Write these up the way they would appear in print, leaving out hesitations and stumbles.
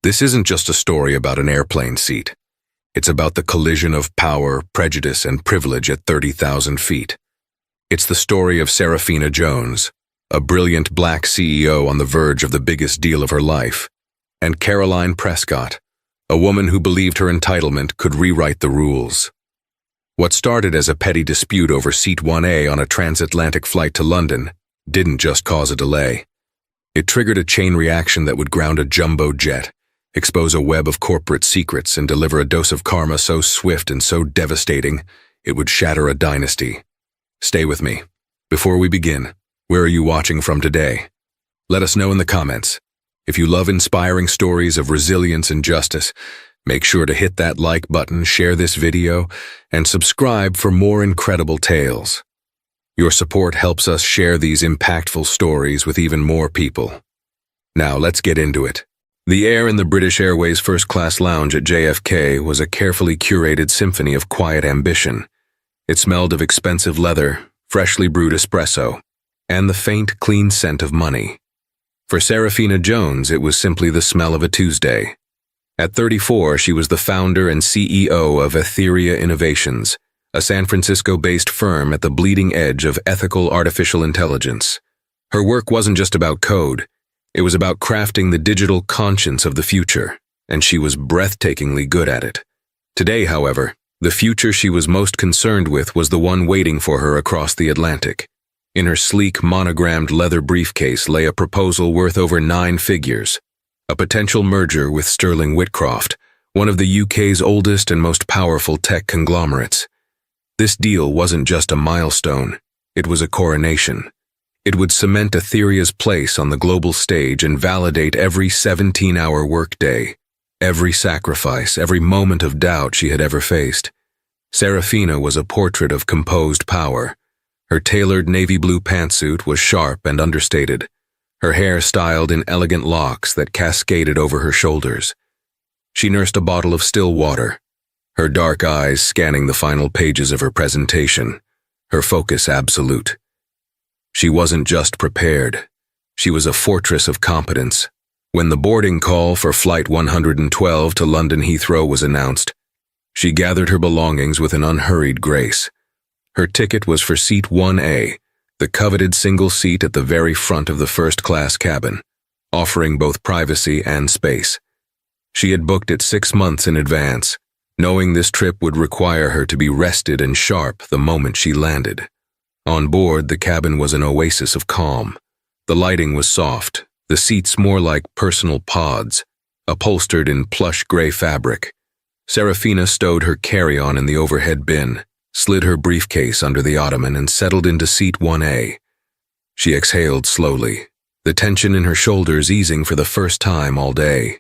This isn't just a story about an airplane seat. It's about the collision of power, prejudice, and privilege at 30,000 feet. It's the story of Serafina Jones, a brilliant black CEO on the verge of the biggest deal of her life, and Caroline Prescott, a woman who believed her entitlement could rewrite the rules. What started as a petty dispute over Seat 1A on a transatlantic flight to London didn't just cause a delay. It triggered a chain reaction that would ground a jumbo jet, expose a web of corporate secrets, and deliver a dose of karma so swift and so devastating it would shatter a dynasty. Stay with me. Before we begin, where are you watching from today? Let us know in the comments. If you love inspiring stories of resilience and justice, make sure to hit that like button, share this video, and subscribe for more incredible tales. Your support helps us share these impactful stories with even more people. Now let's get into it. The air in the British Airways first-class lounge at JFK was a carefully curated symphony of quiet ambition. It smelled of expensive leather, freshly brewed espresso, and the faint, clean scent of money. For Serafina Jones, it was simply the smell of a Tuesday. At 34, she was the founder and CEO of Etheria Innovations, a San Francisco-based firm at the bleeding edge of ethical artificial intelligence. Her work wasn't just about code. It was about crafting the digital conscience of the future, and she was breathtakingly good at it. Today, however, the future she was most concerned with was the one waiting for her across the Atlantic. In her sleek, monogrammed leather briefcase lay a proposal worth over 9 figures, a potential merger with Sterling Whitcroft, one of the UK's oldest and most powerful tech conglomerates. This deal wasn't just a milestone, it was a coronation. It would cement Etheria's place on the global stage and validate every 17-hour workday, every sacrifice, every moment of doubt she had ever faced. Serafina was a portrait of composed power. Her tailored navy blue pantsuit was sharp and understated, her hair styled in elegant locks that cascaded over her shoulders. She nursed a bottle of still water, her dark eyes scanning the final pages of her presentation, her focus absolute. She wasn't just prepared. She was a fortress of competence. When the boarding call for Flight 112 to London Heathrow was announced, she gathered her belongings with an unhurried grace. Her ticket was for Seat 1A, the coveted single seat at the very front of the first-class cabin, offering both privacy and space. She had booked it 6 months in advance, knowing this trip would require her to be rested and sharp the moment she landed. On board, the cabin was an oasis of calm. The lighting was soft, the seats more like personal pods, upholstered in plush gray fabric. Serafina stowed her carry-on in the overhead bin, slid her briefcase under the ottoman, and settled into Seat 1A. She exhaled slowly, the tension in her shoulders easing for the first time all day.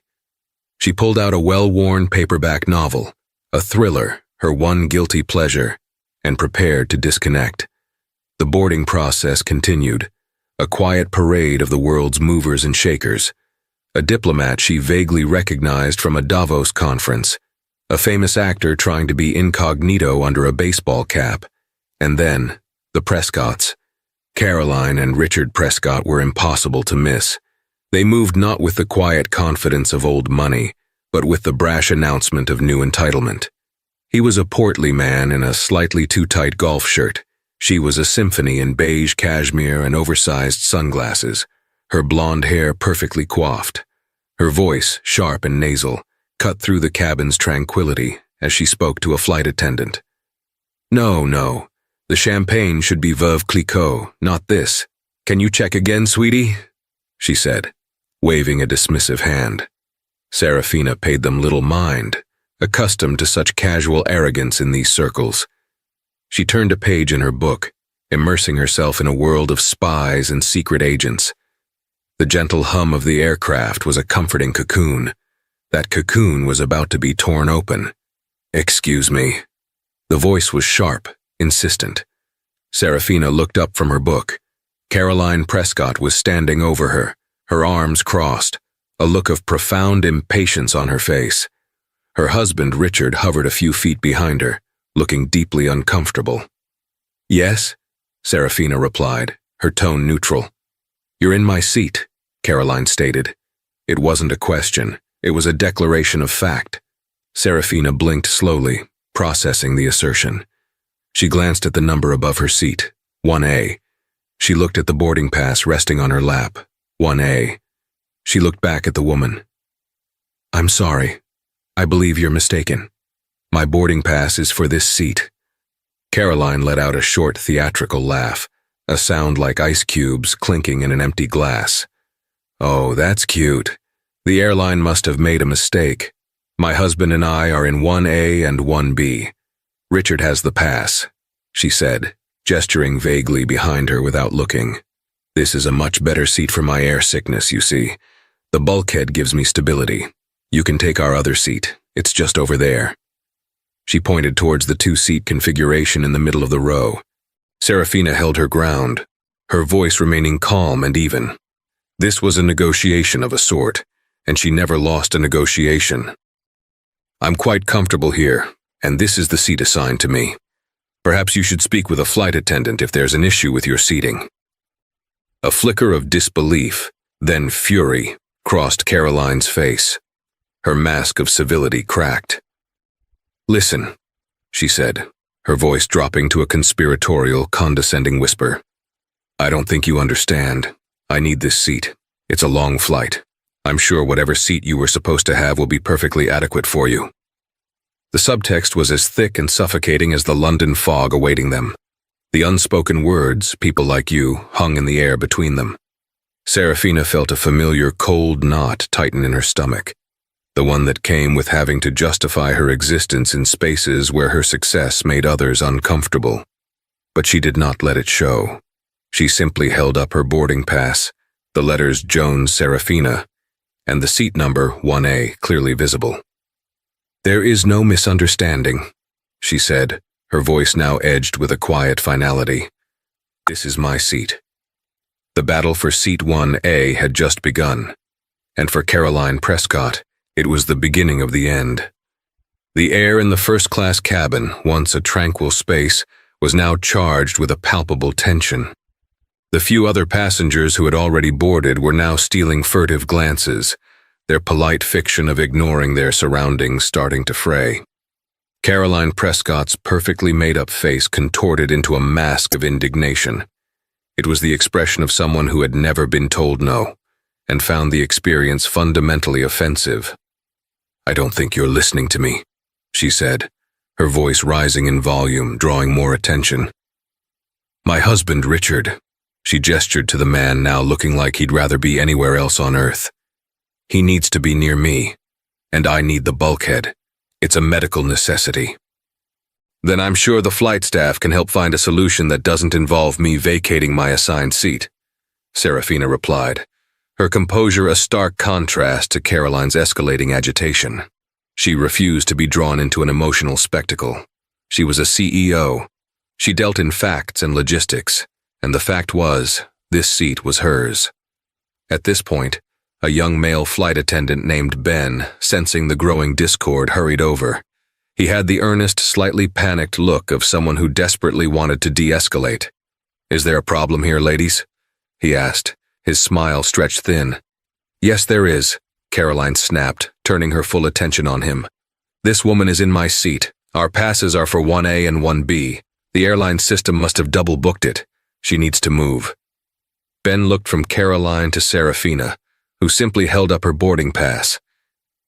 She pulled out a well-worn paperback novel, a thriller, her one guilty pleasure, and prepared to disconnect. The boarding process continued, a quiet parade of the world's movers and shakers. A diplomat she vaguely recognized from a Davos conference, a famous actor trying to be incognito under a baseball cap, and then the Prescotts. Caroline and Richard Prescott were impossible to miss. They moved not with the quiet confidence of old money, but with the brash announcement of new entitlement. He was a portly man in a slightly too tight golf shirt. She was a symphony in beige cashmere and oversized sunglasses, her blonde hair perfectly coiffed. Her voice, sharp and nasal, cut through the cabin's tranquility as she spoke to a flight attendant. No, the champagne should be Veuve Clicquot, not this. Can you check again, sweetie? She said, waving a dismissive hand. Serafina paid them little mind, accustomed to such casual arrogance in these circles. She turned a page in her book, immersing herself in a world of spies and secret agents. The gentle hum of the aircraft was a comforting cocoon. That cocoon was about to be torn open. Excuse me. The voice was sharp, insistent. Serafina looked up from her book. Caroline Prescott was standing over her, her arms crossed, a look of profound impatience on her face. Her husband, Richard, hovered a few feet behind her, looking deeply uncomfortable. Yes, Serafina replied, her tone neutral. You're in my seat, Caroline stated. It wasn't a question. It was a declaration of fact. Serafina blinked slowly, processing the assertion. She glanced at the number above her seat, 1A. She looked at the boarding pass resting on her lap, 1A. She looked back at the woman. "I'm sorry. I believe you're mistaken. My boarding pass is for this seat." Caroline let out a short theatrical laugh, a sound like ice cubes clinking in an empty glass. "Oh, that's cute. The airline must have made a mistake. My husband and I are in 1A and 1B. Richard has the pass," she said, gesturing vaguely behind her without looking. "This is a much better seat for my air sickness, you see. The bulkhead gives me stability. You can take our other seat. It's just over there." She pointed towards the two-seat configuration in the middle of the row. Serafina held her ground, her voice remaining calm and even. This was a negotiation of a sort, and she never lost a negotiation. "I'm quite comfortable here, and this is the seat assigned to me. Perhaps you should speak with a flight attendant if there's an issue with your seating." A flicker of disbelief, then fury, crossed Caroline's face. Her mask of civility cracked. "Listen," she said, her voice dropping to a conspiratorial, condescending whisper. "I don't think you understand. I need this seat. It's a long flight. I'm sure whatever seat you were supposed to have will be perfectly adequate for you." The subtext was as thick and suffocating as the London fog awaiting them. The unspoken words, "people like you," hung in the air between them. Serafina felt a familiar cold knot tighten in her stomach, the one that came with having to justify her existence in spaces where her success made others uncomfortable. But she did not let it show. She simply held up her boarding pass, the letters Jones Serafina, and the seat number 1A clearly visible. "There is no misunderstanding," she said, her voice now edged with a quiet finality. "This is my seat." The battle for seat 1A had just begun, and for Caroline Prescott, it was the beginning of the end. The air in the first-class cabin, once a tranquil space, was now charged with a palpable tension. The few other passengers who had already boarded were now stealing furtive glances, their polite fiction of ignoring their surroundings starting to fray. Caroline Prescott's perfectly made-up face contorted into a mask of indignation. It was the expression of someone who had never been told no, and found the experience fundamentally offensive. "I don't think you're listening to me," she said, her voice rising in volume, drawing more attention. "My husband, Richard," she gestured to the man now looking like he'd rather be anywhere else on Earth. "He needs to be near me, and I need the bulkhead. It's a medical necessity." "Then I'm sure the flight staff can help find a solution that doesn't involve me vacating my assigned seat," Serafina replied, her composure a stark contrast to Caroline's escalating agitation. She refused to be drawn into an emotional spectacle. She was a CEO. She dealt in facts and logistics, and the fact was, this seat was hers. At this point, a young male flight attendant named Ben, sensing the growing discord, hurried over. He had the earnest, slightly panicked look of someone who desperately wanted to de-escalate. "Is there a problem here, ladies?" he asked, his smile stretched thin. "Yes, there is," Caroline snapped, turning her full attention on him. "This woman is in my seat. Our passes are for 1A and 1B. The airline system must have double-booked it. She needs to move." Ben looked from Caroline to Serafina, who simply held up her boarding pass.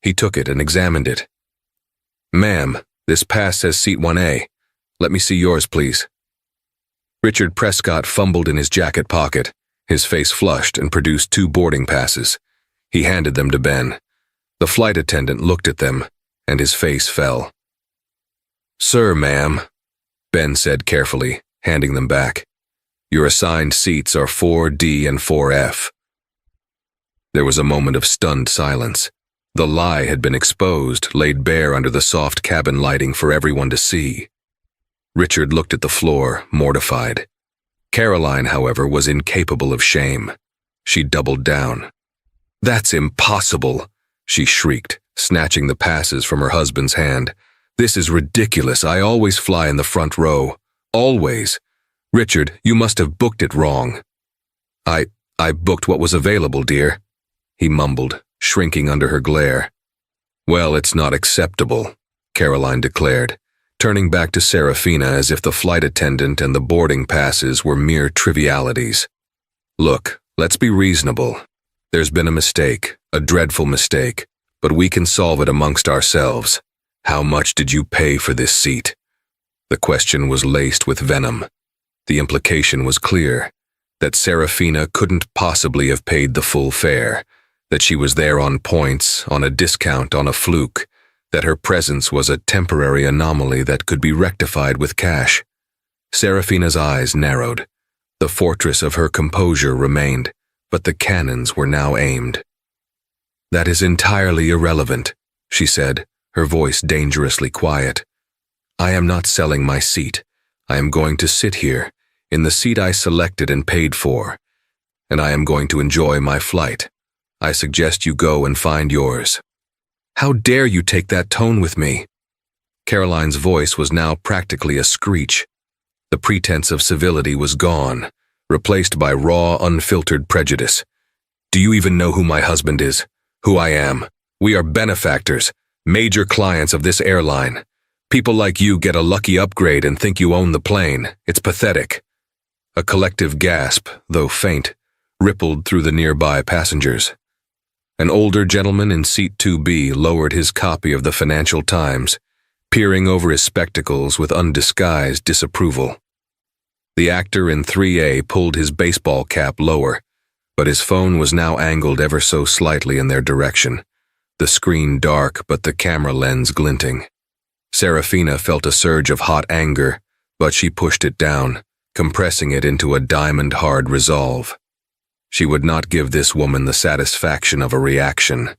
He took it and examined it. "Ma'am, this pass says seat 1A. Let me see yours, please." Richard Prescott fumbled in his jacket pocket, his face flushed, and produced 2 boarding passes. He handed them to Ben. The flight attendant looked at them, and his face fell. "Sir, ma'am," Ben said carefully, handing them back. "Your assigned seats are 4D and 4F. There was a moment of stunned silence. The lie had been exposed, laid bare under the soft cabin lighting for everyone to see. Richard looked at the floor, mortified. Caroline, however, was incapable of shame. She doubled down. "That's impossible," she shrieked, snatching the passes from her husband's hand. "This is ridiculous. I always fly in the front row. Always. Richard, you must have booked it wrong." I booked what was available, dear," he mumbled, shrinking under her glare. Well, it's not acceptable, Caroline declared, turning back to Serafina as if the flight attendant and the boarding passes were mere trivialities. Look, let's be reasonable. There's been a mistake, a dreadful mistake, but we can solve it amongst ourselves. How much did you pay for this seat? The question was laced with venom. The implication was clear, that Serafina couldn't possibly have paid the full fare, that she was there on points, on a discount, on a fluke, that her presence was a temporary anomaly that could be rectified with cash. Serafina's eyes narrowed. The fortress of her composure remained, but the cannons were now aimed. That is entirely irrelevant, she said, her voice dangerously quiet. I am not selling my seat. I am going to sit here, in the seat I selected and paid for, and I am going to enjoy my flight. I suggest you go and find yours. How dare you take that tone with me? Caroline's voice was now practically a screech. The pretense of civility was gone, replaced by raw, unfiltered prejudice. Do you even know who my husband is? Who I am? We are benefactors, major clients of this airline. People like you get a lucky upgrade and think you own the plane. It's pathetic. A collective gasp, though faint, rippled through the nearby passengers. An older gentleman in seat 2B lowered his copy of the Financial Times, peering over his spectacles with undisguised disapproval. The actor in 3A pulled his baseball cap lower, but his phone was now angled ever so slightly in their direction, the screen dark but the camera lens glinting. Serafina felt a surge of hot anger, but she pushed it down, compressing it into a diamond-hard resolve. She would not give this woman the satisfaction of a reaction.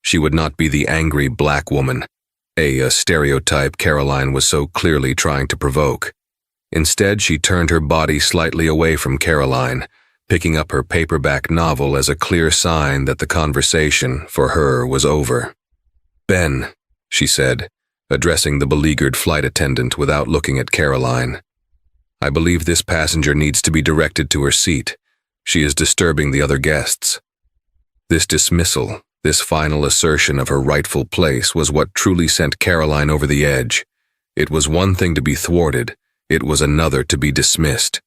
She would not be the angry black woman, a stereotype Caroline was so clearly trying to provoke. Instead, she turned her body slightly away from Caroline, picking up her paperback novel as a clear sign that the conversation, for her, was over. Ben, she said, addressing the beleaguered flight attendant without looking at Caroline. I believe this passenger needs to be directed to her seat. She is disturbing the other guests. This dismissal, this final assertion of her rightful place was what truly sent Caroline over the edge. It was one thing to be thwarted, it was another to be dismissed.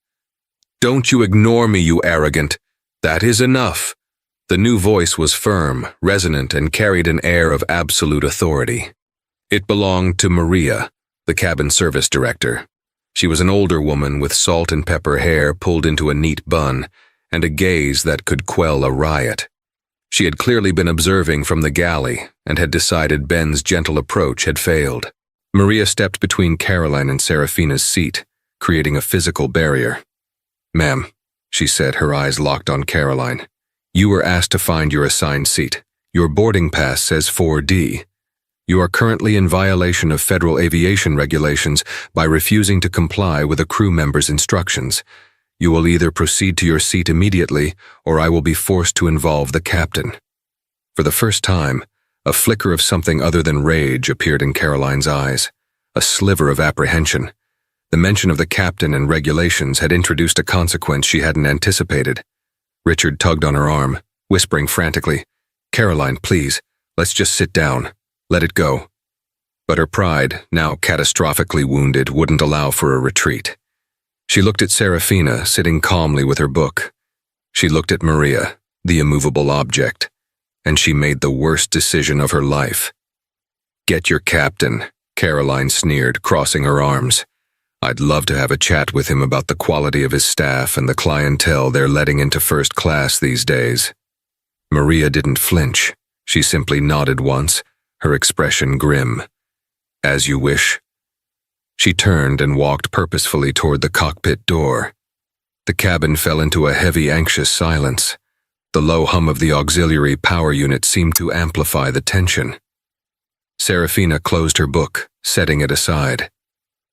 Don't you ignore me, you arrogant. That is enough. The new voice was firm, resonant, and carried an air of absolute authority. It belonged to Maria, the cabin service director. She was an older woman with salt and pepper hair pulled into a neat bun, and a gaze that could quell a riot. She had clearly been observing from the galley and had decided Ben's gentle approach had failed. Maria stepped between Caroline and Serafina's seat, creating a physical barrier. Ma'am, she said, her eyes locked on Caroline. You were asked to find your assigned seat. Your boarding pass says 4D. You are currently in violation of federal aviation regulations by refusing to comply with a crew member's instructions. You will either proceed to your seat immediately, or I will be forced to involve the captain. For the first time, a flicker of something other than rage appeared in Caroline's eyes, a sliver of apprehension. The mention of the captain and regulations had introduced a consequence she hadn't anticipated. Richard tugged on her arm, whispering frantically, Caroline, please, let's just sit down. Let it go. But her pride, now catastrophically wounded, wouldn't allow for a retreat. She looked at Serafina, sitting calmly with her book. She looked at Maria, the immovable object, and she made the worst decision of her life. Get your captain, Caroline sneered, crossing her arms. I'd love to have a chat with him about the quality of his staff and the clientele they're letting into first class these days. Maria didn't flinch. She simply nodded once, her expression grim. As you wish. She turned and walked purposefully toward the cockpit door. The cabin fell into a heavy, anxious silence. The low hum of the auxiliary power unit seemed to amplify the tension. Serafina closed her book, setting it aside.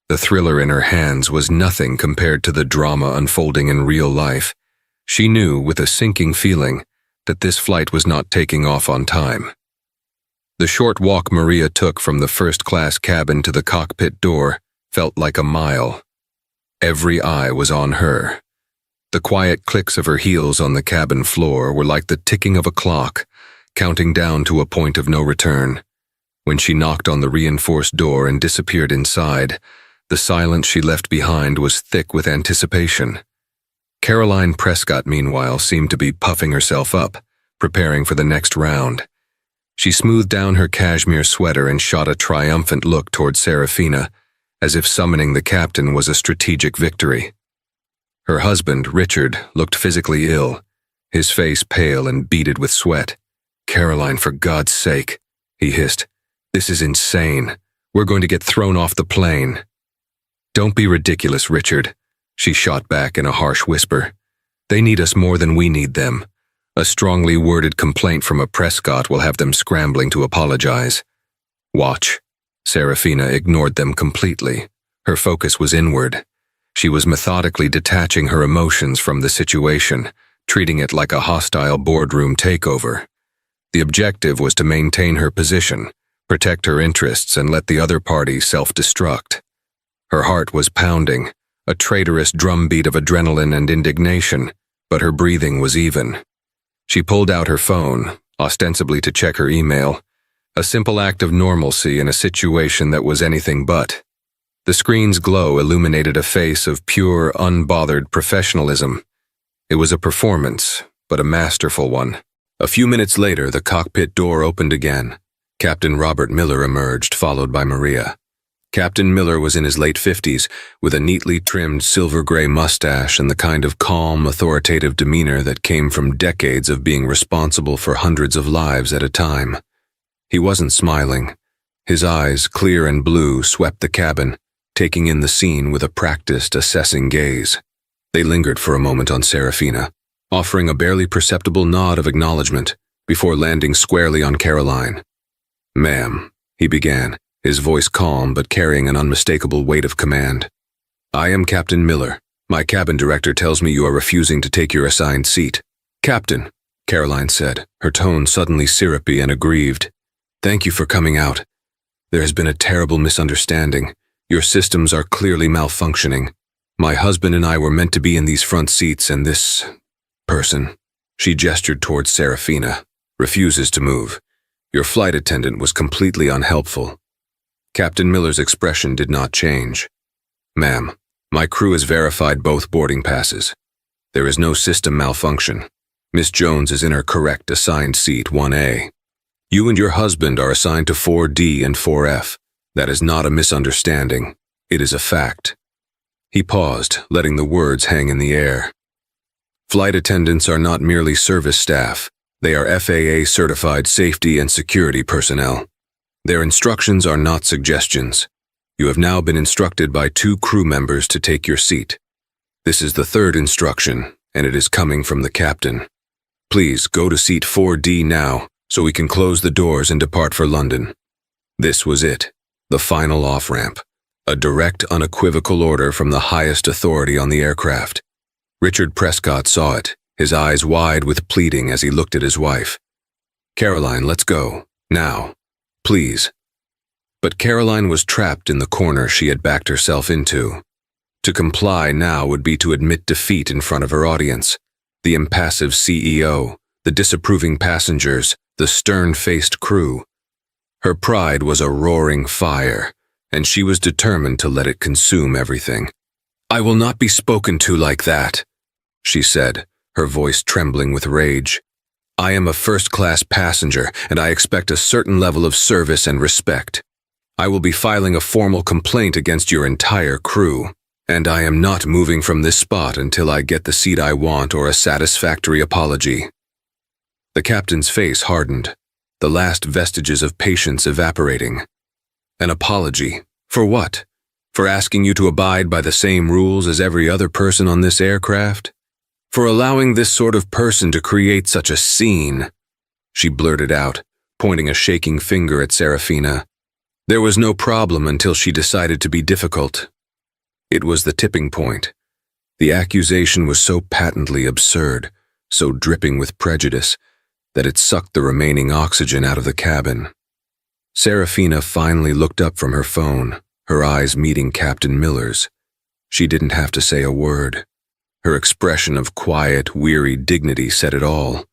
The thriller in her hands was nothing compared to the drama unfolding in real life. She knew, with a sinking feeling, that this flight was not taking off on time. The short walk Maria took from the first-class cabin to the cockpit door felt like a mile. Every eye was on her. The quiet clicks of her heels on the cabin floor were like the ticking of a clock, counting down to a point of no return. When she knocked on the reinforced door and disappeared inside, the silence she left behind was thick with anticipation. Caroline Prescott, meanwhile, seemed to be puffing herself up, preparing for the next round. She smoothed down her cashmere sweater and shot a triumphant look toward Serafina, as if summoning the captain was a strategic victory. Her husband, Richard, looked physically ill, his face pale and beaded with sweat. "Caroline, for God's sake," he hissed. "This is insane. We're going to get thrown off the plane." "Don't be ridiculous, Richard," she shot back in a harsh whisper. "They need us more than we need them. A strongly worded complaint from a Prescott will have them scrambling to apologize." "Watch." Serafina ignored them completely. Her focus was inward. She was methodically detaching her emotions from the situation, treating it like a hostile boardroom takeover. The objective was to maintain her position, protect her interests, and let the other party self-destruct. Her heart was pounding, a traitorous drumbeat of adrenaline and indignation, but her breathing was even. She pulled out her phone, ostensibly to check her email, a simple act of normalcy in a situation that was anything but. The screen's glow illuminated a face of pure, unbothered professionalism. It was a performance, but a masterful one. A few minutes later, the cockpit door opened again. Captain Robert Miller emerged, followed by Maria. Captain Miller was in his late 50s, with a neatly trimmed silver-gray mustache and the kind of calm, authoritative demeanor that came from decades of being responsible for hundreds of lives at a time. He wasn't smiling. His eyes, clear and blue, swept the cabin, taking in the scene with a practiced, assessing gaze. They lingered for a moment on Serafina, offering a barely perceptible nod of acknowledgement before landing squarely on Caroline. "Ma'am," he began, his voice calm but carrying an unmistakable weight of command. "I am Captain Miller. My cabin director tells me you are refusing to take your assigned seat." "Captain," Caroline said, her tone suddenly syrupy and aggrieved. "Thank you for coming out. There has been a terrible misunderstanding. Your systems are clearly malfunctioning. My husband and I were meant to be in these front seats, and this person," she gestured towards Serafina, "refuses to move. Your flight attendant was completely unhelpful." Captain Miller's expression did not change. "Ma'am, my crew has verified both boarding passes. There is no system malfunction. Miss Jones is in her correct assigned seat 1A. You and your husband are assigned to 4D and 4F. That is not a misunderstanding. It is a fact." He paused, letting the words hang in the air. "Flight attendants are not merely service staff. They are FAA-certified safety and security personnel. Their instructions are not suggestions. You have now been instructed by 2 crew members to take your seat. This is the 3rd instruction, and it is coming from the captain. Please go to seat 4D now, so we can close the doors and depart for London." This was it, the final off-ramp, a direct, unequivocal order from the highest authority on the aircraft. Richard Prescott saw it, his eyes wide with pleading as he looked at his wife. "Caroline, let's go. Now. Please." But Caroline was trapped in the corner she had backed herself into. To comply now would be to admit defeat in front of her audience, the impassive CEO, the disapproving passengers, the stern-faced crew. Her pride was a roaring fire, and she was determined to let it consume everything. "I will not be spoken to like that," she said, her voice trembling with rage. "I am a first-class passenger, and I expect a certain level of service and respect. I will be filing a formal complaint against your entire crew, and I am not moving from this spot until I get the seat I want or a satisfactory apology." The captain's face hardened, the last vestiges of patience evaporating. An apology? For what? For asking you to abide by the same rules as every other person on this aircraft? For allowing this sort of person to create such a scene? She blurted out, pointing a shaking finger at Serafina. There was no problem until she decided to be difficult. It was the tipping point. The accusation was so patently absurd, so dripping with prejudice, that it sucked the remaining oxygen out of the cabin. Serafina finally looked up from her phone, her eyes meeting Captain Miller's. She didn't have to say a word. Her expression of quiet, weary dignity said it all.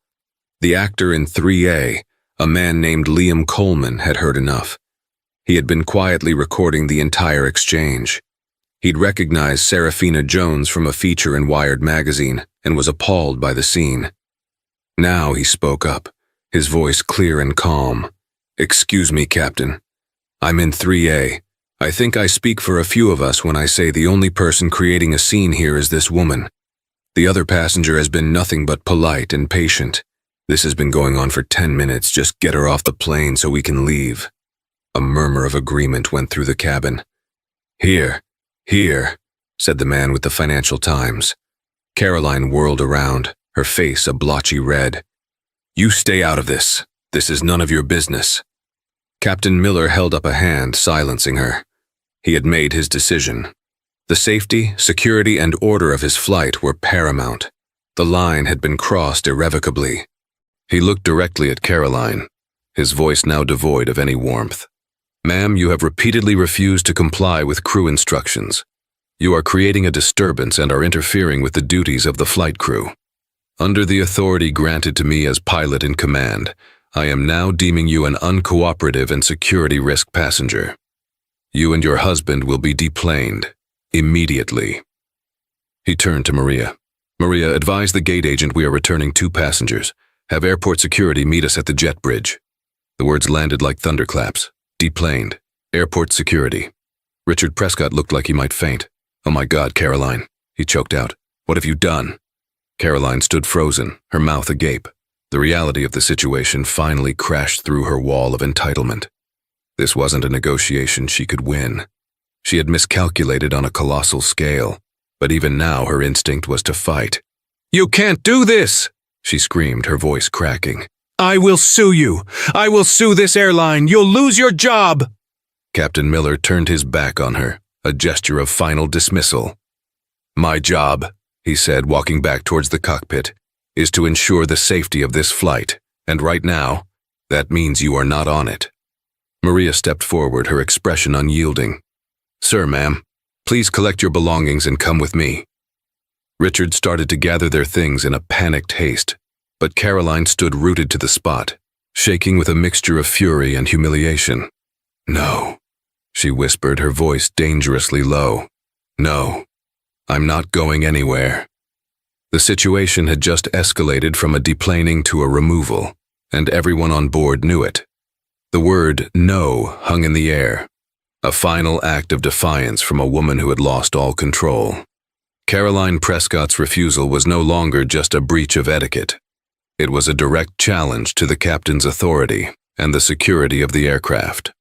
The actor in 3A, a man named Liam Coleman, had heard enough, He had been quietly recording the entire exchange. He'd recognized Serafina Jones from a feature in Wired magazine and was appalled by the scene. Now he spoke up, his voice clear and calm. "Excuse me, Captain. I'm in 3A. I think I speak for a few of us when I say the only person creating a scene here is this woman. The other passenger has been nothing but polite and patient. This has been going on for 10 minutes. Just get her off the plane so we can leave." A murmur of agreement went through the cabin. Here, said the man with the Financial Times. Caroline whirled around, her face a blotchy red. "You stay out of this. This is none of your business." Captain Miller held up a hand, silencing her. He had made his decision. The safety, security, and order of his flight were paramount. The line had been crossed irrevocably. He looked directly at Caroline, his voice now devoid of any warmth. "Ma'am, you have repeatedly refused to comply with crew instructions. You are creating a disturbance and are interfering with the duties of the flight crew. Under the authority granted to me as pilot in command, I am now deeming you an uncooperative and security risk passenger. You and your husband will be deplaned, immediately." He turned to Maria. "Maria, advise the gate agent we are returning 2 passengers. Have airport security meet us at the jet bridge." The words landed like thunderclaps. Deplaned. Airport security. Richard Prescott looked like he might faint. "Oh my God, Caroline," he choked out. "What have you done?" Caroline stood frozen, her mouth agape. The reality of the situation finally crashed through her wall of entitlement. This wasn't a negotiation she could win. She had miscalculated on a colossal scale, but even now her instinct was to fight. "You can't do this!" she screamed, her voice cracking. "I will sue you! I will sue this airline! You'll lose your job!" Captain Miller turned his back on her, a gesture of final dismissal. "My job," he said, walking back towards the cockpit, "is to ensure the safety of this flight, and right now, that means you are not on it." Maria stepped forward, her expression unyielding. "Sir, ma'am, please collect your belongings and come with me." Richard started to gather their things in a panicked haste, but Caroline stood rooted to the spot, shaking with a mixture of fury and humiliation. "No," she whispered, her voice dangerously low. "No, I'm not going anywhere." The situation had just escalated from a deplaning to a removal, and everyone on board knew it. The word "no" hung in the air, a final act of defiance from a woman who had lost all control. Caroline Prescott's refusal was no longer just a breach of etiquette. It was a direct challenge to the captain's authority and the security of the aircraft.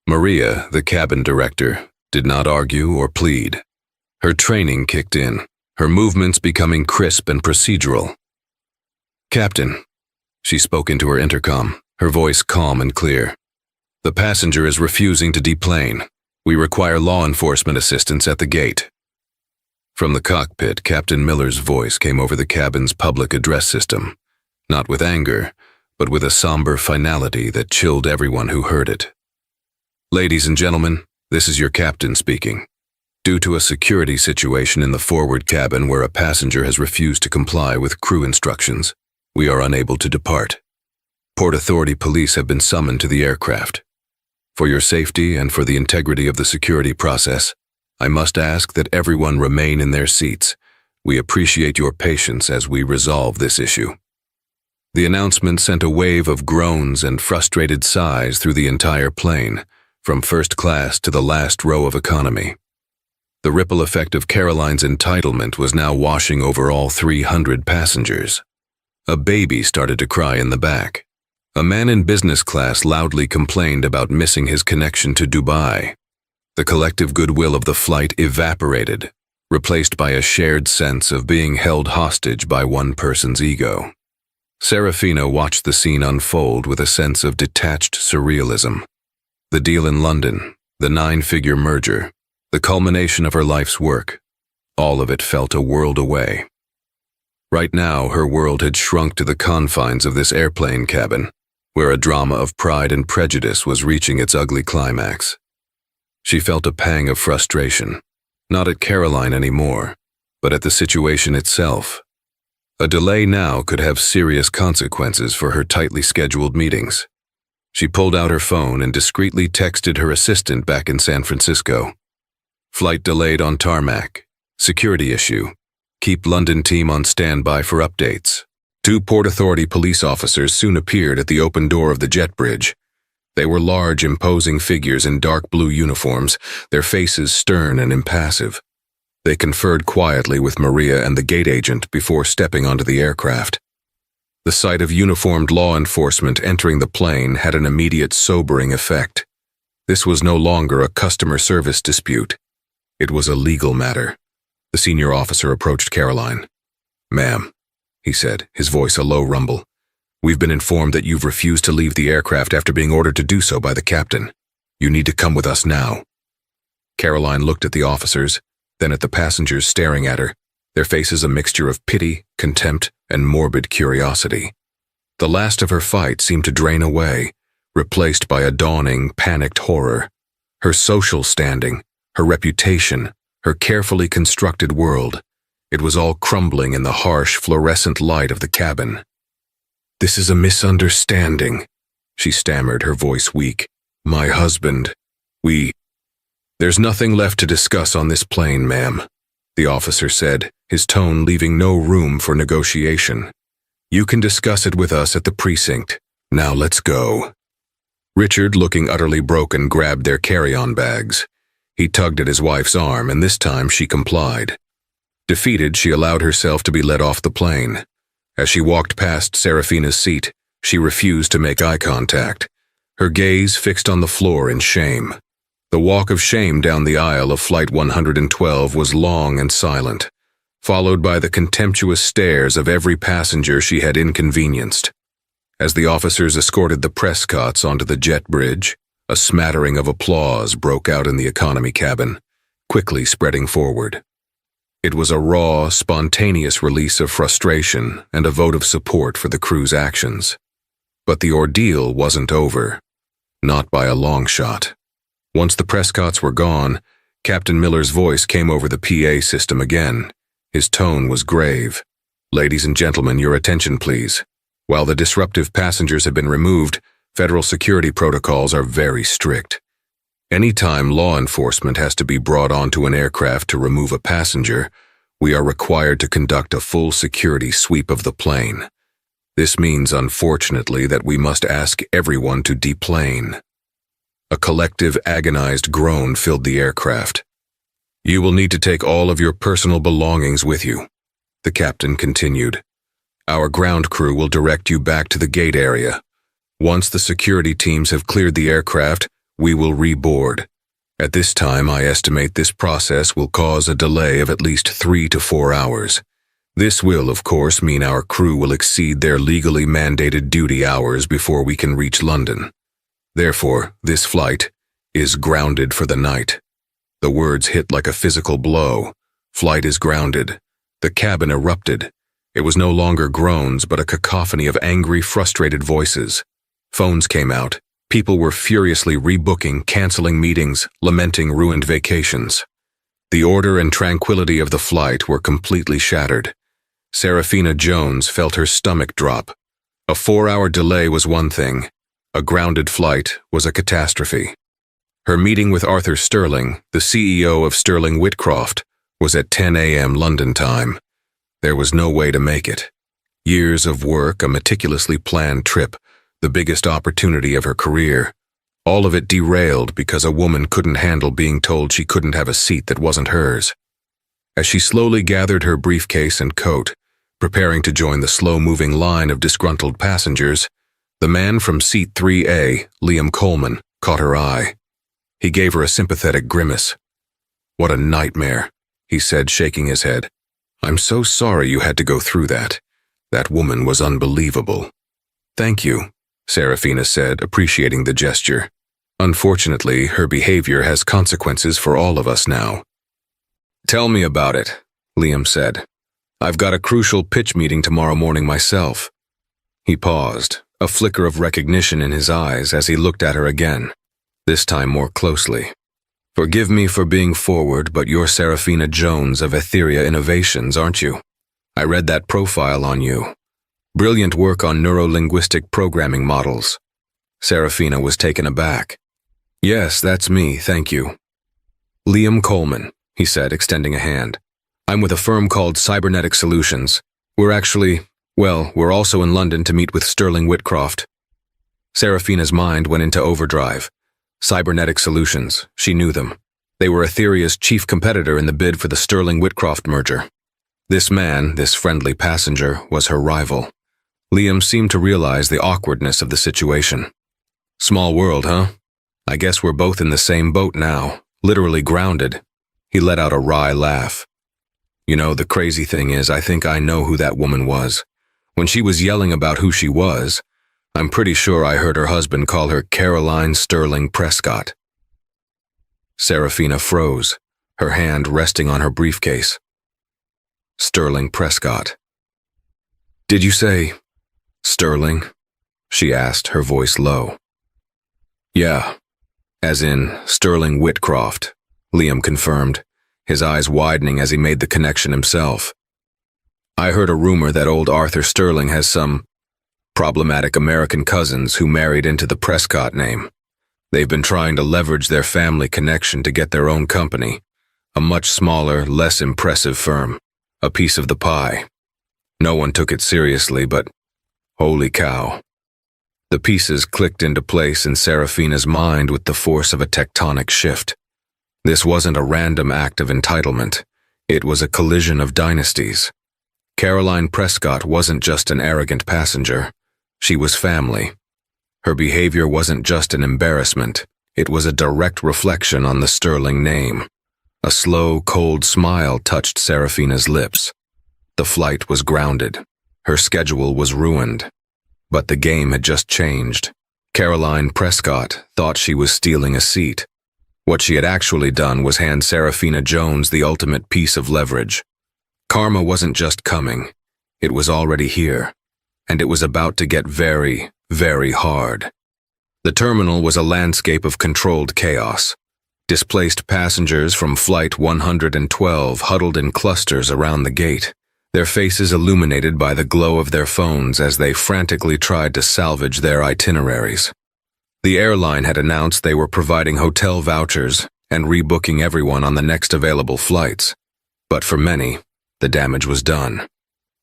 Maria, the cabin director, did not argue or plead. Her training kicked in, her movements becoming crisp and procedural. "Captain," she spoke into her intercom, her voice calm and clear. "The passenger is refusing to deplane. We require law enforcement assistance at the gate." From the cockpit, Captain Miller's voice came over the cabin's public address system, not with anger, but with a somber finality that chilled everyone who heard it. "Ladies and gentlemen, this is your captain speaking. Due to a security situation in the forward cabin where a passenger has refused to comply with crew instructions, we are unable to depart. Port Authority police have been summoned to the aircraft. For your safety and for the integrity of the security process, I must ask that everyone remain in their seats. We appreciate your patience as we resolve this issue." The announcement sent a wave of groans and frustrated sighs through the entire plane, from first class to the last row of economy. The ripple effect of Caroline's entitlement was now washing over all 300 passengers. A baby started to cry in the back. A man in business class loudly complained about missing his connection to Dubai. The collective goodwill of the flight evaporated, replaced by a shared sense of being held hostage by one person's ego. Serafina watched the scene unfold with a sense of detached surrealism. The deal in London, the 9-figure merger, the culmination of her life's work, all of it felt a world away. Right now, her world had shrunk to the confines of this airplane cabin, where a drama of pride and prejudice was reaching its ugly climax. She felt a pang of frustration, not at Caroline anymore, but at the situation itself. A delay now could have serious consequences for her tightly scheduled meetings. She pulled out her phone and discreetly texted her assistant back in San Francisco. Flight delayed on tarmac. Security issue. Keep London team on standby for updates. 2 Port Authority police officers soon appeared at the open door of the jet bridge. They were large, imposing figures in dark blue uniforms, their faces stern and impassive. They conferred quietly with Maria and the gate agent before stepping onto the aircraft. The sight of uniformed law enforcement entering the plane had an immediate sobering effect. This was no longer a customer service dispute. It was a legal matter. The senior officer approached Caroline. "Ma'am," he said, his voice a low rumble, "we've been informed that you've refused to leave the aircraft after being ordered to do so by the captain. You need to come with us now." Caroline looked at the officers, then at the passengers staring at her, their faces a mixture of pity, contempt, and morbid curiosity. The last of her fight seemed to drain away, replaced by a dawning, panicked horror. Her social standing, her reputation, her carefully constructed world, it was all crumbling in the harsh, fluorescent light of the cabin. "This is a misunderstanding," she stammered, her voice weak. "My husband, There's nothing left to discuss on this plane, ma'am," the officer said, his tone leaving no room for negotiation. "You can discuss it with us at the precinct. Now let's go." Richard, looking utterly broken, grabbed their carry-on bags. He tugged at his wife's arm, and this time she complied. Defeated, she allowed herself to be led off the plane. As she walked past Serafina's seat, she refused to make eye contact, her gaze fixed on the floor in shame. The walk of shame down the aisle of Flight 112 was long and silent, followed by the contemptuous stares of every passenger she had inconvenienced. As the officers escorted the Prescotts onto the jet bridge, a smattering of applause broke out in the economy cabin, quickly spreading forward. It was a raw, spontaneous release of frustration and a vote of support for the crew's actions. But the ordeal wasn't over, not by a long shot. Once the Prescotts were gone, Captain Miller's voice came over the PA system again. His tone was grave. "Ladies and gentlemen, your attention please. While the disruptive passengers have been removed, federal security protocols are very strict. Anytime law enforcement has to be brought onto an aircraft to remove a passenger, we are required to conduct a full security sweep of the plane. This means, unfortunately, that we must ask everyone to deplane." A collective, agonized groan filled the aircraft. "You will need to take all of your personal belongings with you," the captain continued. "Our ground crew will direct you back to the gate area. Once the security teams have cleared the aircraft, we will reboard. At this time, I estimate this process will cause a delay of at least 3 to 4 hours. This will, of course, mean our crew will exceed their legally mandated duty hours before we can reach London. Therefore, this flight is grounded for the night." The words hit like a physical blow. Flight is grounded. The cabin erupted. It was no longer groans, but a cacophony of angry, frustrated voices. Phones came out. People were furiously rebooking, canceling meetings, lamenting ruined vacations. The order and tranquility of the flight were completely shattered. Serafina Jones felt her stomach drop. A 4-hour delay was one thing. A grounded flight was a catastrophe. Her meeting with Arthur Sterling, the CEO of Sterling Whitcroft, was at 10 a.m. London time. There was no way to make it. Years of work, a meticulously planned trip, the biggest opportunity of her career. All of it derailed because a woman couldn't handle being told she couldn't have a seat that wasn't hers. As she slowly gathered her briefcase and coat, preparing to join the slow-moving line of disgruntled passengers, the man from seat 3A, Liam Coleman, caught her eye. He gave her a sympathetic grimace. "What a nightmare," he said, shaking his head. "I'm so sorry you had to go through that. That woman was unbelievable." "Thank you," Serafina said, appreciating the gesture. "Unfortunately, her behavior has consequences for all of us now." "Tell me about it," Liam said. "I've got a crucial pitch meeting tomorrow morning myself." He paused, a flicker of recognition in his eyes as he looked at her again, this time more closely. "Forgive me for being forward, but you're Serafina Jones of Etheria Innovations, aren't you? I read that profile on you. Brilliant work on neuro-linguistic programming models." Serafina was taken aback. "Yes, that's me, thank you." "Liam Coleman," he said, extending a hand. "I'm with a firm called Cybernetic Solutions. We're also in London to meet with Sterling Whitcroft." Serafina's mind went into overdrive. Cybernetic Solutions, she knew them. They were Etheria's chief competitor in the bid for the Sterling-Whitcroft merger. This man, this friendly passenger, was her rival. Liam seemed to realize the awkwardness of the situation. "Small world, huh? I guess we're both in the same boat now, literally grounded." He let out a wry laugh. "You know, the crazy thing is, I think I know who that woman was. When she was yelling about who she was, I'm pretty sure I heard her husband call her Caroline Sterling Prescott." Serafina froze, her hand resting on her briefcase. Sterling Prescott. "Did you say Sterling?" she asked, her voice low. "Yeah, as in Sterling Whitcroft," Liam confirmed, his eyes widening as he made the connection himself. "I heard a rumor that old Arthur Sterling has some problematic American cousins who married into the Prescott name. They've been trying to leverage their family connection to get their own company, a much smaller, less impressive firm, a piece of the pie. No one took it seriously, but holy cow." The pieces clicked into place in Serafina's mind with the force of a tectonic shift. This wasn't a random act of entitlement. It was a collision of dynasties. Caroline Prescott wasn't just an arrogant passenger. She was family. Her behavior wasn't just an embarrassment. It was a direct reflection on the Sterling name. A slow, cold smile touched Serafina's lips. The flight was grounded. Her schedule was ruined. But the game had just changed. Caroline Prescott thought she was stealing a seat. What she had actually done was hand Serafina Jones the ultimate piece of leverage. Karma wasn't just coming. It was already here. And it was about to get very, very hard. The terminal was a landscape of controlled chaos. Displaced passengers from Flight 112 huddled in clusters around the gate, their faces illuminated by the glow of their phones as they frantically tried to salvage their itineraries. The airline had announced they were providing hotel vouchers and rebooking everyone on the next available flights. But for many, the damage was done.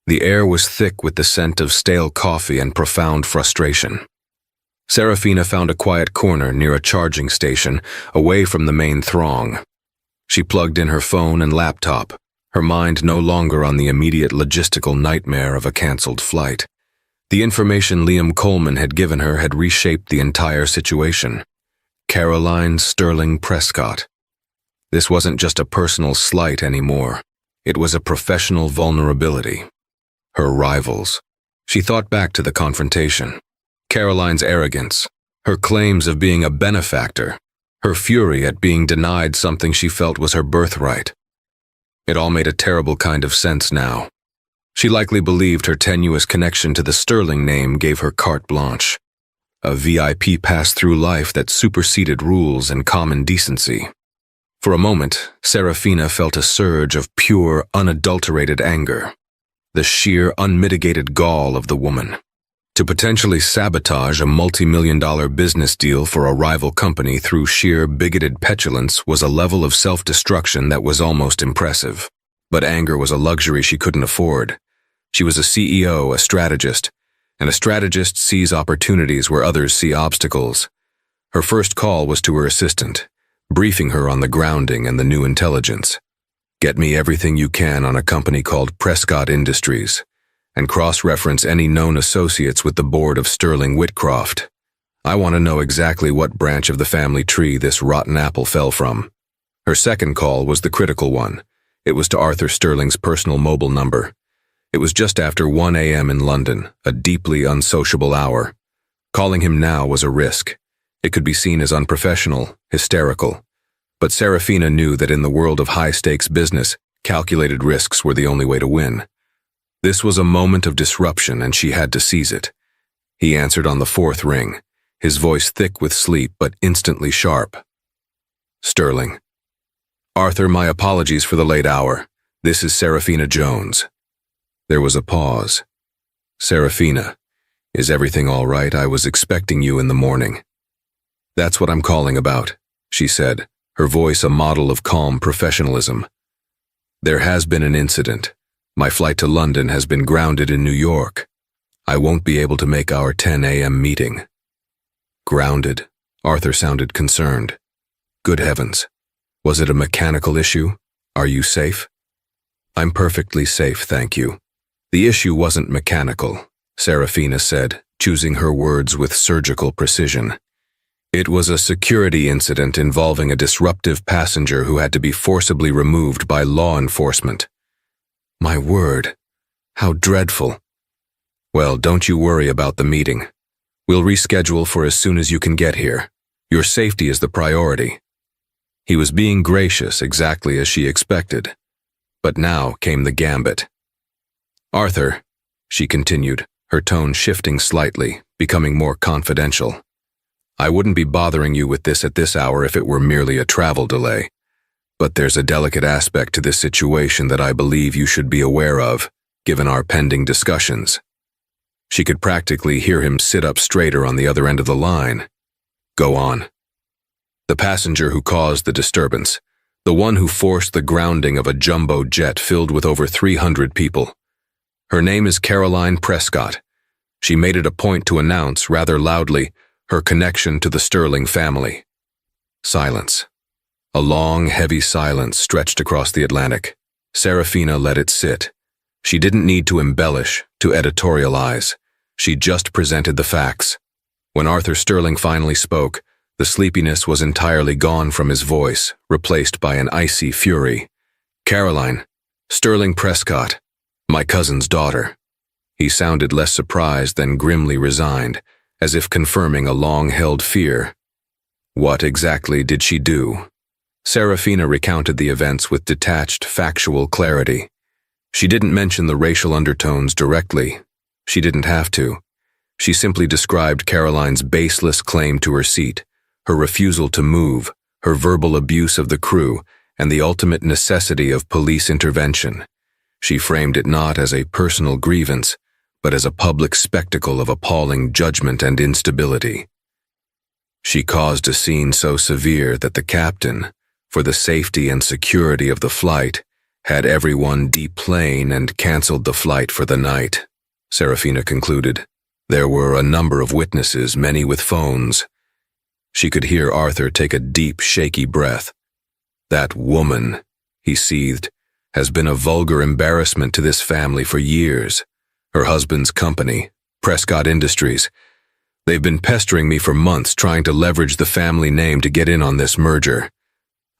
The air was thick with the scent of stale coffee and profound frustration. Serafina found a quiet corner near a charging station, away from the main throng. She plugged in her phone and laptop, her mind no longer on the immediate logistical nightmare of a canceled flight. The information Liam Coleman had given her had reshaped the entire situation. Caroline Sterling Prescott. This wasn't just a personal slight anymore. It was a professional vulnerability. Her rivals. She thought back to the confrontation. Caroline's arrogance, her claims of being a benefactor, her fury at being denied something she felt was her birthright. It all made a terrible kind of sense now. She likely believed her tenuous connection to the Sterling name gave her carte blanche, a VIP pass through life that superseded rules and common decency. For a moment, Serafina felt a surge of pure, unadulterated anger, the sheer, unmitigated gall of the woman. To potentially sabotage a multi-million-dollar business deal for a rival company through sheer bigoted petulance was a level of self-destruction that was almost impressive. But anger was a luxury she couldn't afford. She was a CEO, a strategist, and a strategist sees opportunities where others see obstacles. Her first call was to her assistant, briefing her on the grounding and the new intelligence. "Get me everything you can on a company called Prescott Industries, and cross-reference any known associates with the board of Sterling Whitcroft. I want to know exactly what branch of the family tree this rotten apple fell from." Her second call was the critical one. It was to Arthur Sterling's personal mobile number. It was just after 1 a.m. in London, a deeply unsociable hour. Calling him now was a risk. It could be seen as unprofessional, hysterical. But Serafina knew that in the world of high-stakes business, calculated risks were the only way to win. This was a moment of disruption, and she had to seize it. He answered on the fourth ring, his voice thick with sleep but instantly sharp. "Sterling. Arthur, my apologies for the late hour. This is Serafina Jones." There was a pause. "Serafina, Is everything all right? I was expecting you in the morning. That's what I'm calling about, she said, her voice a model of calm professionalism. There has been an incident. My flight to London has been grounded in New York. I won't be able to make our 10 a.m. meeting. Grounded? Arthur sounded concerned. Good heavens. Was it a mechanical issue? Are you safe? I'm perfectly safe, thank you. The issue wasn't mechanical, Serafina said, choosing her words with surgical precision. It was a security incident involving a disruptive passenger who had to be forcibly removed by law enforcement. My word, how dreadful. Well, don't you worry about the meeting. We'll reschedule for as soon as you can get here. Your safety is the priority. He was being gracious, exactly as she expected. But now came the gambit. Arthur, she continued, her tone shifting slightly, becoming more confidential. I wouldn't be bothering you with this at this hour if it were merely a travel delay. But there's a delicate aspect to this situation that I believe you should be aware of, given our pending discussions. She could practically hear him sit up straighter on the other end of the line. Go on. The passenger who caused the disturbance, the one who forced the grounding of a jumbo jet filled with over 300 people. Her name is Caroline Prescott. She made it a point to announce, rather loudly, her connection to the Sterling family. Silence. A long, heavy silence stretched across the Atlantic. Serafina let it sit. She didn't need to embellish, to editorialize. She just presented the facts. When Arthur Sterling finally spoke, the sleepiness was entirely gone from his voice, replaced by an icy fury. Caroline, Sterling Prescott, my cousin's daughter. He sounded less surprised than grimly resigned, as if confirming a long-held fear. What exactly did she do? Serafina recounted the events with detached, factual clarity. She didn't mention the racial undertones directly. She didn't have to. She simply described Caroline's baseless claim to her seat, her refusal to move, her verbal abuse of the crew, and the ultimate necessity of police intervention. She framed it not as a personal grievance, but as a public spectacle of appalling judgment and instability. She caused a scene so severe that the captain, for the safety and security of the flight, had everyone deplane and canceled the flight for the night, Serafina concluded. There were a number of witnesses, many with phones. She could hear Arthur take a deep, shaky breath. That woman, he seethed, has been a vulgar embarrassment to this family for years. Her husband's company, Prescott Industries. They've been pestering me for months trying to leverage the family name to get in on this merger.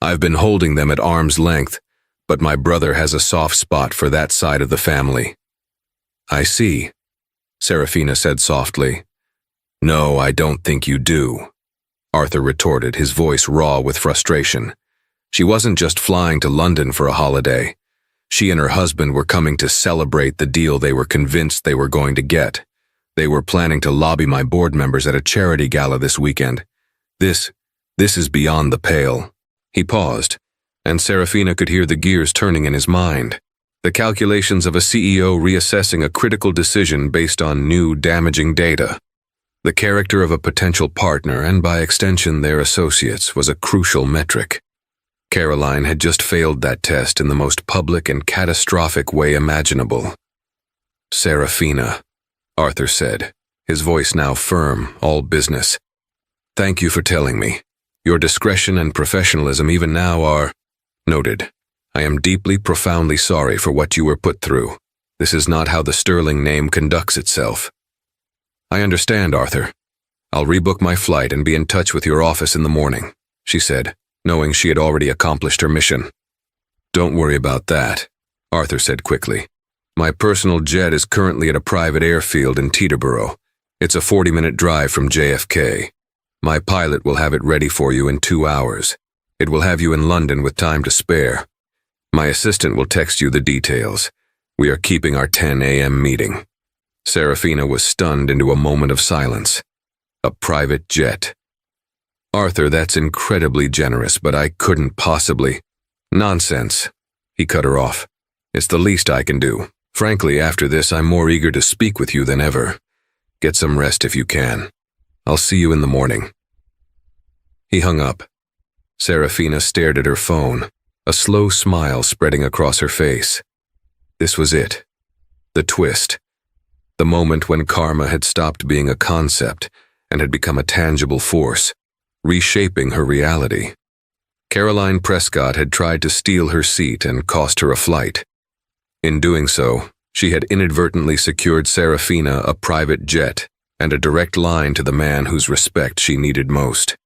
I've been holding them at arm's length, but my brother has a soft spot for that side of the family. I see, Serafina said softly. No, I don't think you do, Arthur retorted, his voice raw with frustration. She wasn't just flying to London for a holiday. She and her husband were coming to celebrate the deal they were convinced they were going to get. They were planning to lobby my board members at a charity gala this weekend. This is beyond the pale. He paused, and Serafina could hear the gears turning in his mind. The calculations of a CEO reassessing a critical decision based on new, damaging data. The character of a potential partner, and by extension their associates, was a crucial metric. Caroline had just failed that test in the most public and catastrophic way imaginable. Serafina, Arthur said, his voice now firm, all business. Thank you for telling me. Your discretion and professionalism even now are noted. I am deeply, profoundly sorry for what you were put through. This is not how the Sterling name conducts itself. I understand, Arthur. I'll rebook my flight and be in touch with your office in the morning, she said, knowing she had already accomplished her mission. Don't worry about that, Arthur said quickly. My personal jet is currently at a private airfield in Teterboro. It's a 40-minute drive from JFK. My pilot will have it ready for you in 2 hours. It will have you in London with time to spare. My assistant will text you the details. We are keeping our 10 a.m. meeting. Serafina was stunned into a moment of silence. A private jet. Arthur, that's incredibly generous, but I couldn't possibly. Nonsense. He cut her off. It's the least I can do. Frankly, after this, I'm more eager to speak with you than ever. Get some rest if you can. I'll see you in the morning." He hung up. Serafina stared at her phone, a slow smile spreading across her face. This was it. The twist. The moment when karma had stopped being a concept and had become a tangible force, reshaping her reality. Caroline Prescott had tried to steal her seat and cost her a flight. In doing so, she had inadvertently secured Serafina a private jet and a direct line to the man whose respect she needed most.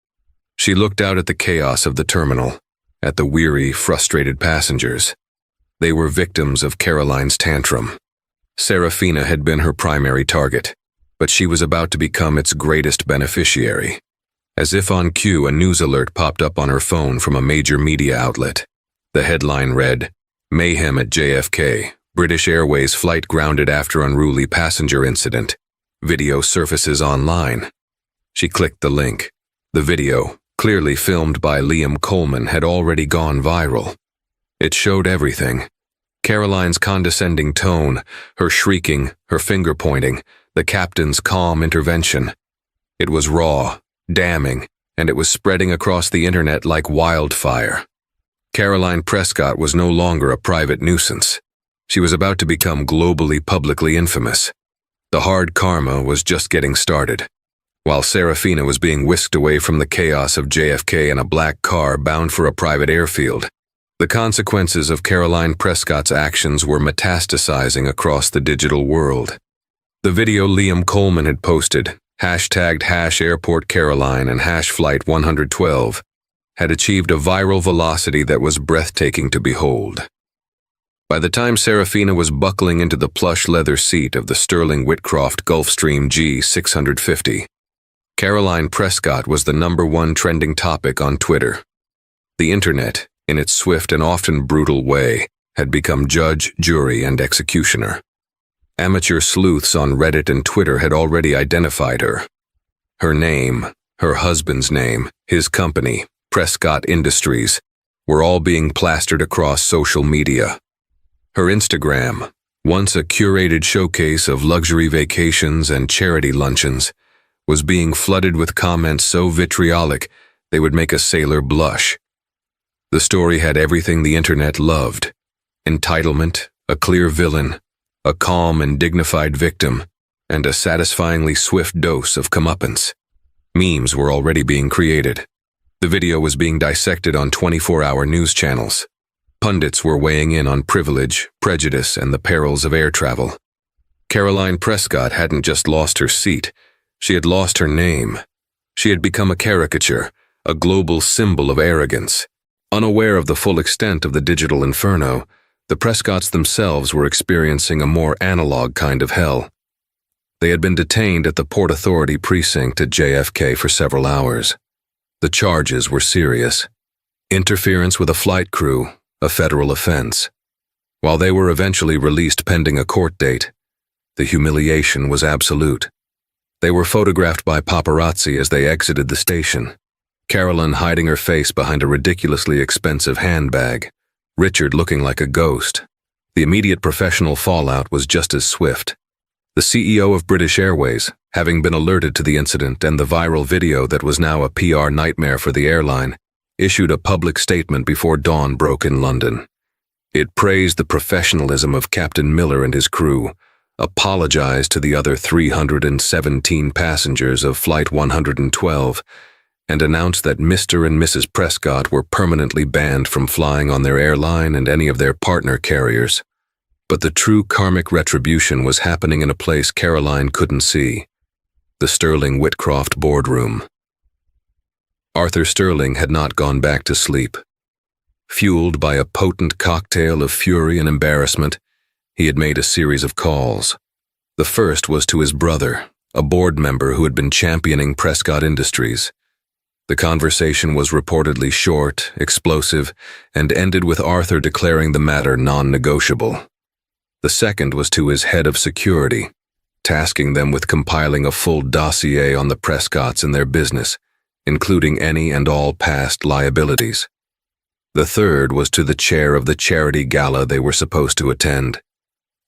She looked out at the chaos of the terminal, at the weary, frustrated passengers. They were victims of Caroline's tantrum. Serafina had been her primary target, but she was about to become its greatest beneficiary. As if on cue, a news alert popped up on her phone from a major media outlet. The headline read, "Mayhem at JFK. British Airways flight grounded after unruly passenger incident. Video surfaces online." She clicked the link. The video, clearly filmed by Liam Coleman, had already gone viral. It showed everything. Caroline's condescending tone, her shrieking, her finger pointing, the captain's calm intervention. It was raw, damning, and it was spreading across the internet like wildfire. Caroline Prescott was no longer a private nuisance. She was about to become globally publicly infamous. The hard karma was just getting started. While Serafina was being whisked away from the chaos of JFK in a black car bound for a private airfield, the consequences of Caroline Prescott's actions were metastasizing across the digital world. The video Liam Coleman had posted, hashtagged #AirportCaroline and #Flight112, had achieved a viral velocity that was breathtaking to behold. By the time Serafina was buckling into the plush leather seat of the Sterling Whitcroft Gulfstream G650, Caroline Prescott was the #1 trending topic on Twitter. The internet, in its swift and often brutal way, had become judge, jury, and executioner. Amateur sleuths on Reddit and Twitter had already identified her. Her name, her husband's name, his company, Prescott Industries, were all being plastered across social media. Her Instagram, once a curated showcase of luxury vacations and charity luncheons, was being flooded with comments so vitriolic they would make a sailor blush. The story had everything the internet loved: entitlement, a clear villain, a calm and dignified victim, and a satisfyingly swift dose of comeuppance. Memes were already being created. The video was being dissected on 24-hour news channels. Pundits were weighing in on privilege, prejudice, and the perils of air travel. Caroline Prescott hadn't just lost her seat, she had lost her name. She had become a caricature, a global symbol of arrogance. Unaware of the full extent of the digital inferno, the Prescotts themselves were experiencing a more analog kind of hell. They had been detained at the Port Authority precinct at JFK for several hours. The charges were serious. Interference with a flight crew, a federal offense. While they were eventually released pending a court date, the humiliation was absolute. They were photographed by paparazzi as they exited the station. Carolyn hiding her face behind a ridiculously expensive handbag, Richard looking like a ghost. The immediate professional fallout was just as swift. The CEO of British Airways, having been alerted to the incident and the viral video that was now a PR nightmare for the airline, issued a public statement before dawn broke in London. It praised the professionalism of Captain Miller and his crew, apologized to the other 317 passengers of Flight 112, and announced that Mr. and Mrs. Prescott were permanently banned from flying on their airline and any of their partner carriers. But the true karmic retribution was happening in a place Caroline couldn't see: the Sterling Whitcroft boardroom. Arthur Sterling had not gone back to sleep. Fueled by a potent cocktail of fury and embarrassment, he had made a series of calls. The first was to his brother, a board member who had been championing Prescott Industries. The conversation was reportedly short, explosive, and ended with Arthur declaring the matter non-negotiable. The second was to his head of security, tasking them with compiling a full dossier on the Prescotts and their business, including any and all past liabilities. The third was to the chair of the charity gala they were supposed to attend.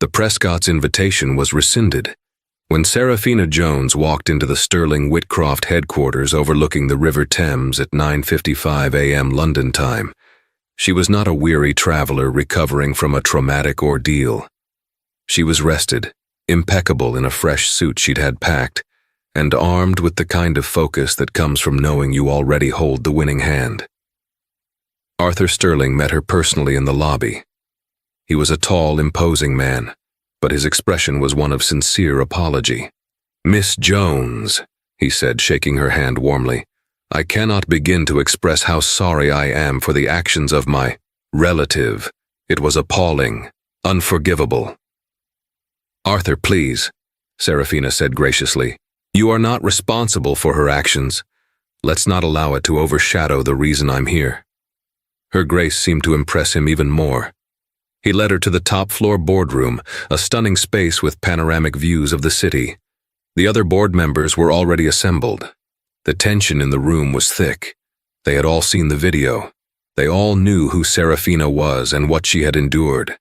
The Prescotts' invitation was rescinded. When Serafina Jones walked into the Sterling Whitcroft headquarters overlooking the River Thames at 9:55 a.m. London time, she was not a weary traveler recovering from a traumatic ordeal. She was rested, impeccable in a fresh suit she'd had packed, and armed with the kind of focus that comes from knowing you already hold the winning hand. Arthur Sterling met her personally in the lobby. He was a tall, imposing man, but his expression was one of sincere apology. "Miss Jones," he said, shaking her hand warmly, "I cannot begin to express how sorry I am for the actions of my relative. It was appalling, unforgivable." "Arthur, please," Serafina said graciously. "You are not responsible for her actions. Let's not allow it to overshadow the reason I'm here." Her grace seemed to impress him even more. He led her to the top-floor boardroom, a stunning space with panoramic views of the city. The other board members were already assembled. The tension in the room was thick. They had all seen the video. They all knew who Serafina was and what she had endured.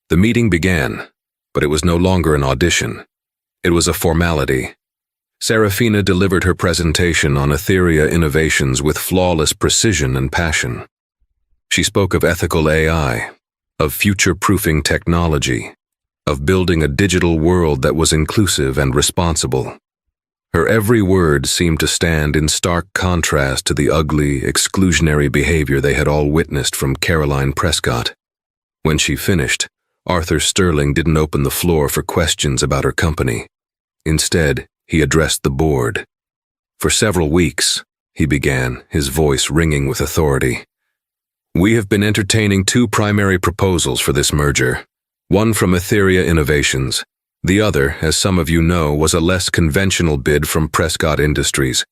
The meeting began, but it was no longer an audition. It was a formality. Serafina delivered her presentation on Etheria innovations with flawless precision and passion. She spoke of ethical AI, of future-proofing technology, of building a digital world that was inclusive and responsible. Her every word seemed to stand in stark contrast to the ugly, exclusionary behavior they had all witnessed from Caroline Prescott. When she finished, Arthur Sterling didn't open the floor for questions about her company. Instead, he addressed the board. "For several weeks," he began, his voice ringing with authority, "we have been entertaining two primary proposals for this merger, one from Etheria Innovations. The other, as some of you know, was a less conventional bid from Prescott Industries,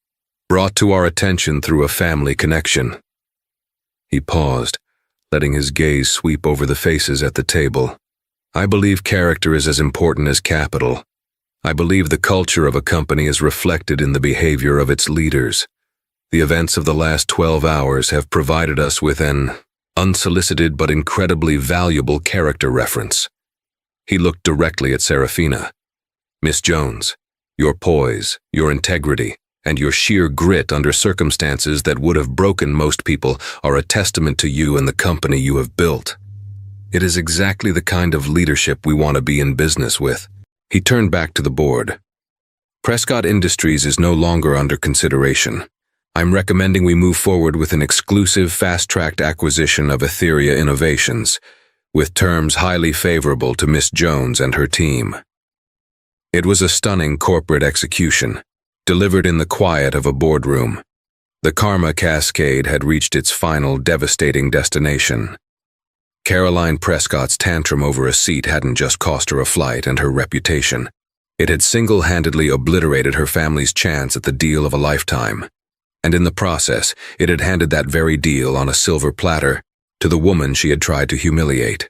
brought to our attention through a family connection." He paused, letting his gaze sweep over the faces at the table. "I believe character is as important as capital. I believe the culture of a company is reflected in the behavior of its leaders. The events of the last 12 hours have provided us with an unsolicited but incredibly valuable character reference." He looked directly at Serafina. "Miss Jones, your poise, your integrity, and your sheer grit under circumstances that would have broken most people are a testament to you and the company you have built. It is exactly the kind of leadership we want to be in business with." He turned back to the board. "Prescott Industries is no longer under consideration. I'm recommending we move forward with an exclusive, fast-tracked acquisition of Etheria Innovations, with terms highly favorable to Miss Jones and her team." It was a stunning corporate execution, delivered in the quiet of a boardroom. The karma cascade had reached its final devastating destination. Caroline Prescott's tantrum over a seat hadn't just cost her a flight and her reputation. It had single-handedly obliterated her family's chance at the deal of a lifetime. And in the process, it had handed that very deal on a silver platter to the woman she had tried to humiliate.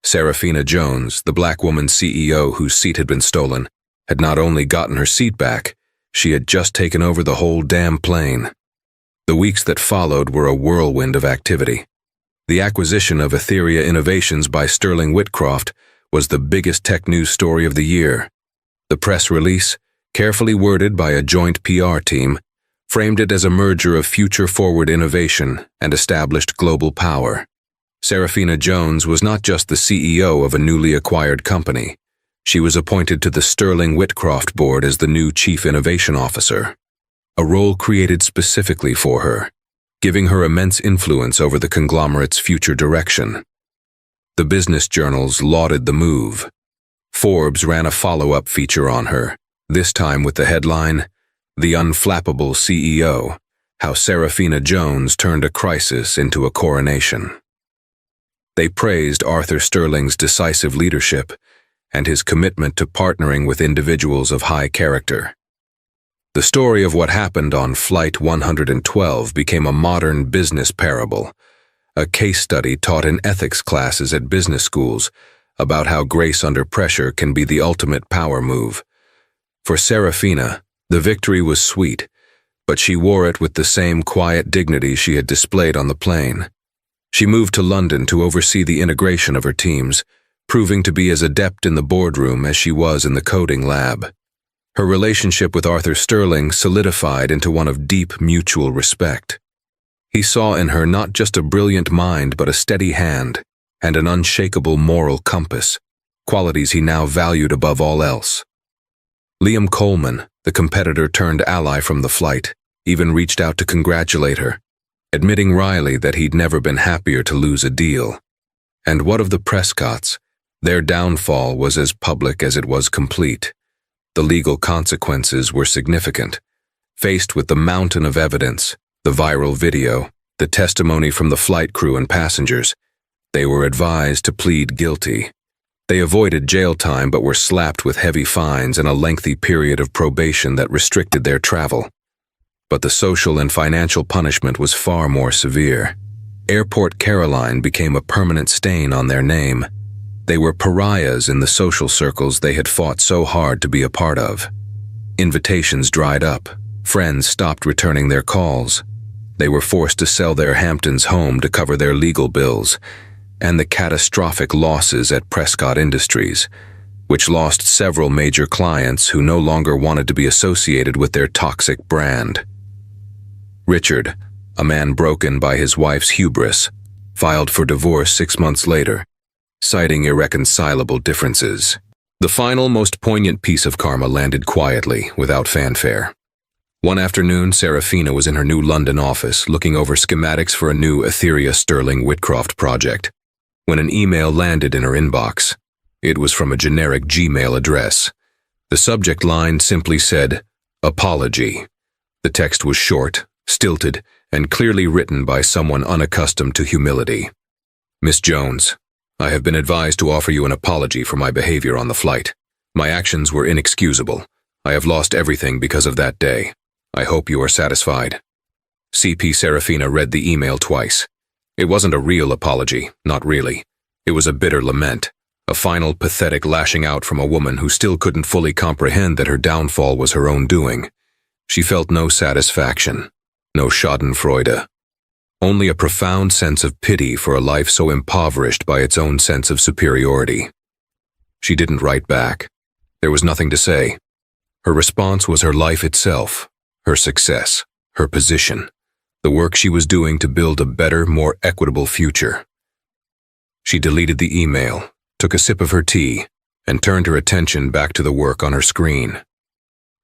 Serafina Jones, the black woman CEO whose seat had been stolen, had not only gotten her seat back, she had just taken over the whole damn plane. The weeks that followed were a whirlwind of activity. The acquisition of Etheria Innovations by Sterling Whitcroft was the biggest tech news story of the year. The press release, carefully worded by a joint PR team, framed it as a merger of future-forward innovation and established global power. Serafina Jones was not just the CEO of a newly acquired company. She was appointed to the Sterling Whitcroft board as the new Chief Innovation Officer, a role created specifically for her, giving her immense influence over the conglomerate's future direction. The business journals lauded the move. Forbes ran a follow-up feature on her, this time with the headline, "The Unflappable CEO, How Serafina Jones Turned a Crisis into a Coronation." They praised Arthur Sterling's decisive leadership and his commitment to partnering with individuals of high character. The story of what happened on Flight 112 became a modern business parable, a case study taught in ethics classes at business schools about how grace under pressure can be the ultimate power move. For Serafina, the victory was sweet, but she wore it with the same quiet dignity she had displayed on the plane. She moved to London to oversee the integration of her teams, proving to be as adept in the boardroom as she was in the coding lab. Her relationship with Arthur Sterling solidified into one of deep mutual respect. He saw in her not just a brilliant mind but a steady hand and an unshakable moral compass, qualities he now valued above all else. Liam Coleman, the competitor turned ally from the flight, even reached out to congratulate her, admitting wryly that he'd never been happier to lose a deal. And what of the Prescotts? Their downfall was as public as it was complete. The legal consequences were significant. Faced with the mountain of evidence, the viral video, the testimony from the flight crew and passengers, they were advised to plead guilty. They avoided jail time but were slapped with heavy fines and a lengthy period of probation that restricted their travel. But the social and financial punishment was far more severe. Airport Caroline became a permanent stain on their name. They were pariahs in the social circles they had fought so hard to be a part of. Invitations dried up. Friends stopped returning their calls. They were forced to sell their Hamptons home to cover their legal bills, and the catastrophic losses at Prescott Industries, which lost several major clients who no longer wanted to be associated with their toxic brand. Richard, a man broken by his wife's hubris, filed for divorce 6 months later, citing irreconcilable differences. The final, most poignant piece of karma landed quietly, without fanfare. One afternoon, Serafina was in her new London office looking over schematics for a new Etheria Sterling Whitcroft project, when an email landed in her inbox. It was from a generic Gmail address. The subject line simply said, "Apology." The text was short, stilted, and clearly written by someone unaccustomed to humility. "Miss Jones, I have been advised to offer you an apology for my behavior on the flight. My actions were inexcusable. I have lost everything because of that day. I hope you are satisfied." CP Serafina read the email twice. It wasn't a real apology, not really. It was a bitter lament, a final pathetic lashing out from a woman who still couldn't fully comprehend that her downfall was her own doing. She felt no satisfaction, no schadenfreude, only a profound sense of pity for a life so impoverished by its own sense of superiority. She didn't write back. There was nothing to say. Her response was her life itself, her success, her position, the work she was doing to build a better, more equitable future. She deleted the email, took a sip of her tea, and turned her attention back to the work on her screen.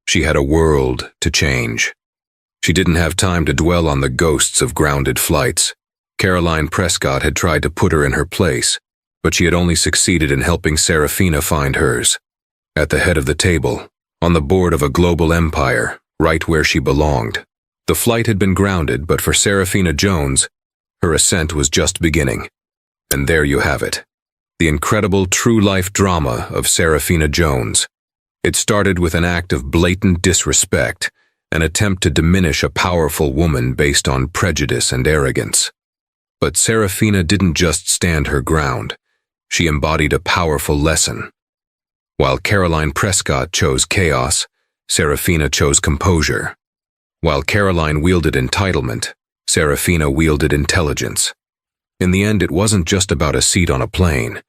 She had a world to change. She didn't have time to dwell on the ghosts of grounded flights. Caroline Prescott had tried to put her in her place, but she had only succeeded in helping Serafina find hers. At the head of the table, on the board of a global empire, right where she belonged. The flight had been grounded, but for Serafina Jones, her ascent was just beginning. And there you have it. The incredible true-life drama of Serafina Jones. It started with an act of blatant disrespect, an attempt to diminish a powerful woman based on prejudice and arrogance. But Serafina didn't just stand her ground. She embodied a powerful lesson. While Caroline Prescott chose chaos, Serafina chose composure. While Caroline wielded entitlement, Serafina wielded intelligence. In the end, it wasn't just about a seat on a plane.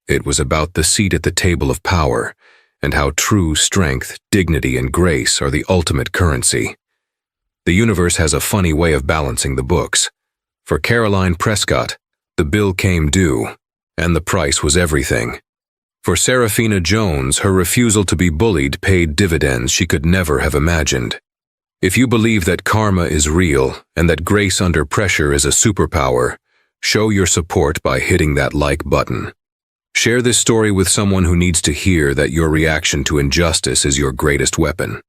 It was about the seat at the table of power, and how true strength, dignity, and grace are the ultimate currency. The universe has a funny way of balancing the books. For Caroline Prescott, the bill came due, and the price was everything. For Serafina Jones, her refusal to be bullied paid dividends she could never have imagined. If you believe that karma is real and that grace under pressure is a superpower, show your support by hitting that like button. Share this story with someone who needs to hear that your reaction to injustice is your greatest weapon.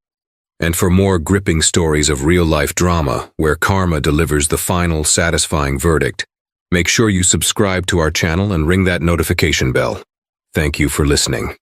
And for more gripping stories of real-life drama where karma delivers the final, satisfying verdict, make sure you subscribe to our channel and ring that notification bell. Thank you for listening.